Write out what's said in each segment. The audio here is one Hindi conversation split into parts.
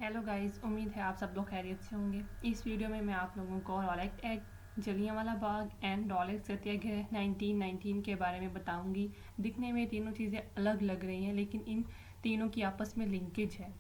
हेलो गाइस, उम्मीद है आप सब लोग खैरियत से होंगे। इस वीडियो में मैं आप लोगों को Rowlatt act, Jallianwala Bagh and Rowlatt satyagraha 1919 के बारे में बताऊंगी। दिखने में तीनों चीज़ें अलग लग रही हैं, लेकिन इन तीनों की आपस में लिंकेज है।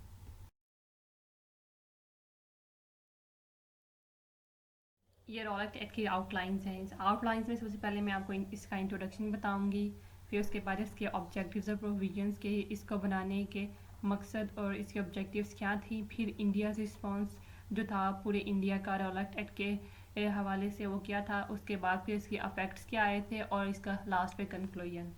ये रॉलेट एक्ट की आउटलाइंस हैं। इस आउटलाइंस में सबसे पहले मैं आपको इसका इंट्रोडक्शन बताऊंगी, फिर उसके बाद इसके ऑब्जेक्टिव्स और प्रोविजंस के, इसको बनाने के मकसद और इसके ऑब्जेक्टिव्स क्या थी, फिर इंडिया रिस्पॉन्स जो था पूरे इंडिया का रॉलेट एक्ट के हवाले से वो क्या था, उसके बाद फिर इसके अफेक्ट्स क्या आए थे और इसका लास्ट पे कंक्लूजन।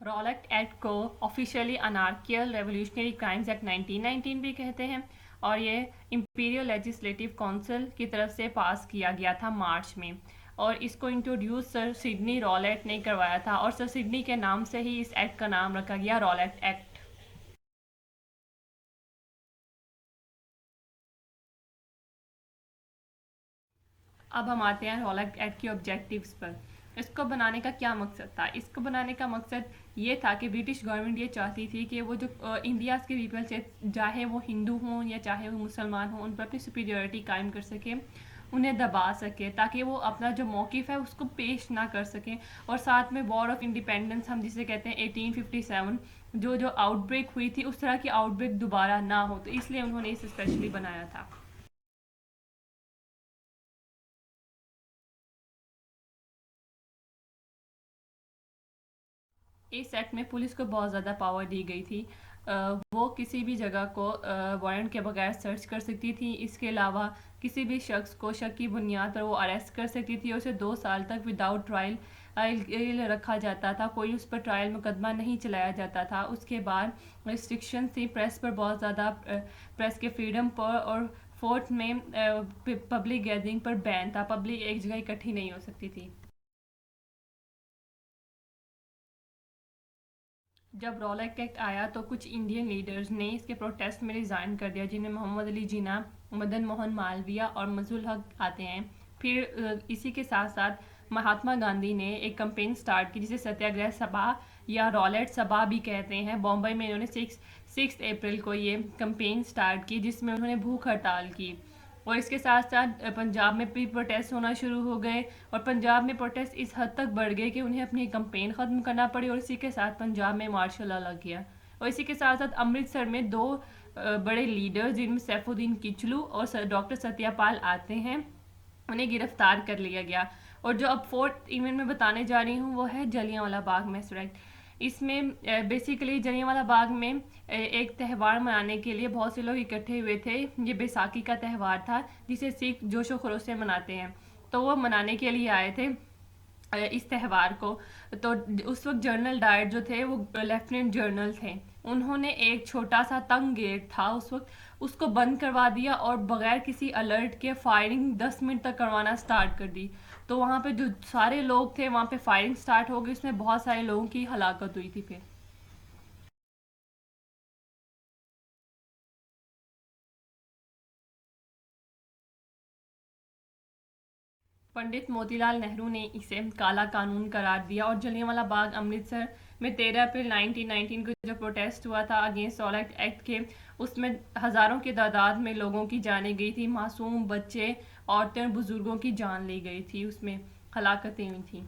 रॉलेट एक्ट को ऑफिशियली अनार्कियल रेवोल्यूशनरी क्राइम्स एक्ट 1919 भी कहते हैं, और ये इंपीरियल लेजिस्लेटिव काउंसिल की तरफ से पास किया गया था मार्च में, और इसको इंट्रोड्यूस सर सिडनी रॉलेट ने करवाया था, और सर सिडनी के नाम से ही इस एक्ट का नाम रखा गया रॉलेट एक्ट। अब हम आते हैं रॉलेट एक्ट के ऑब्जेक्टिव्स पर। इसको बनाने का क्या मकसद था? इसको बनाने का मकसद ये था कि ब्रिटिश गवर्नमेंट ये चाहती थी कि वो जो इंडिया के पीपल से, चाहे वो हिंदू हों या चाहे वो मुसलमान हों, उन पर अपनी सुपीरियरिटी कायम कर सके, उन्हें दबा सके, ताकि वो अपना जो मौक़िफ़ है उसको पेश ना कर सकें। और साथ में वॉर ऑफ इंडिपेंडेंस हम जिसे कहते हैं 1857, जो आउटब्रेक हुई थी, उस तरह की आउटब्रेक दोबारा ना हो, तो इसलिए उन्होंने इसे स्पेशली बनाया था। इस एक्ट में पुलिस को बहुत ज़्यादा पावर दी गई थी। वो किसी भी जगह को वारंट के बगैर सर्च कर सकती थी। इसके अलावा किसी भी शख्स को शक की बुनियाद पर वो अरेस्ट कर सकती थी, और उसे 2 साल तक विदाउट ट्रायल रखा जाता था। कोई उस पर ट्रायल मुकदमा नहीं चलाया जाता था। उसके बाद रिस्ट्रिक्शन थी प्रेस पर, बहुत ज़्यादा प्रेस के फ्रीडम पर, और फोर्थ में पब्लिक गैदरिंग पर बैन था। पब्लिक एक जगह इकट्ठी नहीं हो सकती थी। जब रॉलेट एक्ट आया तो कुछ इंडियन लीडर्स ने इसके प्रोटेस्ट में रिज़ाइन कर दिया, जिनमें मोहम्मद अली जिन्ना, मदन मोहन मालवीय और मजहुल हक आते हैं। फिर इसी के साथ साथ महात्मा गांधी ने एक कैंपेन स्टार्ट की, जिसे सत्याग्रह सभा या रॉलेट सभा भी कहते हैं। बॉम्बे में इन्होंने 6 अप्रैल को ये कैंपेन स्टार्ट की, जिसमें उन्होंने भूख हड़ताल की। और इसके साथ साथ पंजाब में भी प्रोटेस्ट होना शुरू हो गए, और पंजाब में प्रोटेस्ट इस हद तक बढ़ गए कि उन्हें अपनी कैंपेन ख़त्म करना पड़ी, और इसी के साथ पंजाब में मार्शल लॉ लग गया। और इसी के साथ साथ अमृतसर में दो बड़े लीडर, जिनमें सैफुद्दीन किचलू और डॉक्टर सत्यापाल आते हैं, उन्हें गिरफ्तार कर लिया गया। और जो अब फोर्थ इवेंट में बताने जा रही हूँ वो है जलियांवाला बाग मैसरेक्ट। इसमें बेसिकली जलियांवाला बाग में एक त्यौहार मनाने के लिए बहुत से लोग इकट्ठे हुए थे। ये बैसाखी का त्यौहार था, जिसे सिख जोशो खरोश से मनाते हैं। तो वो मनाने के लिए आए थे इस त्यौहार को। तो उस वक्त जनरल डायर जो थे वो लेफ्टिनेंट जनरल थे। उन्होंने एक छोटा सा तंग गेट था उस वक्त, उसको बंद करवा दिया, और बगैर किसी अलर्ट के फायरिंग 10 मिनट तक करवाना स्टार्ट कर दी। तो वहाँ पे जो सारे लोग थे, वहाँ पे फायरिंग स्टार्ट हो गई, उसमें बहुत सारे लोगों की हलाकत हुई थी। फिर पंडित मोतीलाल नेहरू ने इसे काला कानून करार दिया, और जलियांवाला बाग अमृतसर में 13 अप्रैल 1919 को जो प्रोटेस्ट हुआ था अगेंस्ट रॉलेट एक्ट के, उसमें हज़ारों की तादाद में लोगों की जानें गई थी। मासूम बच्चे, औरतें और बुजुर्गों की जान ली गई थी, उसमें हलाकतें हुई थी।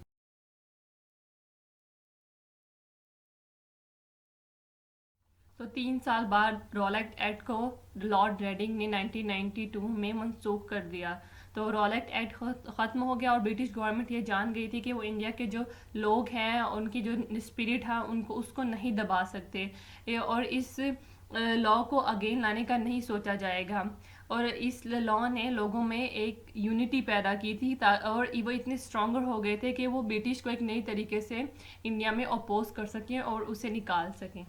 तो 3 साल बाद रॉलेट एक्ट को लॉर्ड रेडिंग ने 1992 में मनसूख कर दिया। तो रॉलेट एक्ट ख़त्म हो गया, और ब्रिटिश गवर्नमेंट ये जान गई थी कि वो इंडिया के जो लोग हैं, उनकी जो स्पिरिट है, उनको उसको नहीं दबा सकते, और इस लॉ को अगेन लाने का नहीं सोचा जाएगा। और इस लॉ ने लोगों में एक यूनिटी पैदा की थी, और वो इतने स्ट्रॉन्गर हो गए थे कि वो ब्रिटिश को एक नई तरीके से इंडिया में अपोज कर सकें और उसे निकाल सकें।